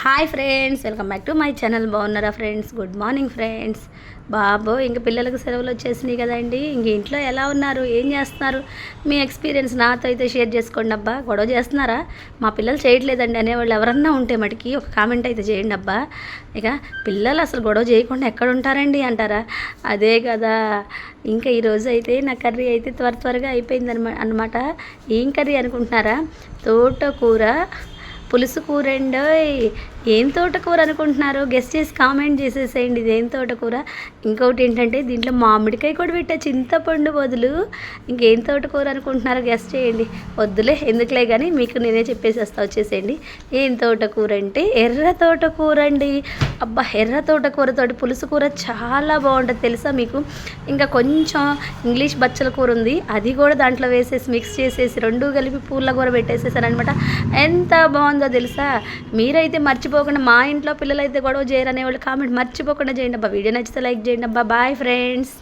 Hi friends, welcome back to my channel. బాగున్నారా friends? Good morning friends. బాబో ఇంక పిల్లలకు సెలవులు వచ్చేసినాయి కదండి. ఇంక ఇంట్లో ఎలా ఉన్నారు, ఏం చేస్తున్నారు, మీ ఎక్స్పీరియన్స్ నాతో అయితే షేర్ చేసుకోండి అబ్బా. గొడవ చేస్తున్నారా? మా పిల్లలు చేయట్లేదండి అనేవాళ్ళు ఎవరన్నా ఉంటే మటుకి ఒక కామెంట్ అయితే చేయండి అబ్బా. ఇక పిల్లలు అసలు గొడవ చేయకుండా ఎక్కడ ఉంటారండి అంటారా? అదే కదా. ఇంకా ఈరోజు అయితే నా కర్రీ అయితే త్వరగా అయిపోయింది అనమాట. ఏం కర్రీ అనుకుంటున్నారా? తోటకూర పులుసు కూరండోయ్. ఏం తోటకూర అనుకుంటున్నారు? గెస్ట్ చేసి కామెంట్ చేసేసేయండి ఇది ఏం తోటకూర. ఇంకొకటి ఏంటంటే దీంట్లో మామిడికాయ కూడా పెట్టా, చింతపండు బదులు. ఇంకేం తోటకూర అనుకుంటున్నారో గెస్ట్ చేయండి. వద్దులే ఎందుకులే కానీ మీకు నేనే చెప్పేసేస్తా, వచ్చేసేయండి. ఏం తోటకూర అంటే ఎర్ర తోటకూర అండి. అబ్బా, ఎర్ర తోటకూరతోటి పులుసు కూర చాలా బాగుంటుంది తెలుసా మీకు. ఇంకా కొంచెం ఇంగ్లీష్ బచ్చల కూర ఉంది, అది కూడా దాంట్లో వేసేసి మిక్స్ చేసేసి రెండు కలిపి పూల కూర పెట్టేసేసాను అనమాట. ఎంత బాగుందో తెలుసా. మీరైతే మర్చిపోకుండా, మా ఇంట్లో పిల్లలైతే గొడవ చేయరు అనేవాళ్ళు కామెంట్ మర్చిపోకుండా చేయండి అబ్బా. వీడియో నచ్చితే లైక్ చేయండి అబ్బా. Bye friends.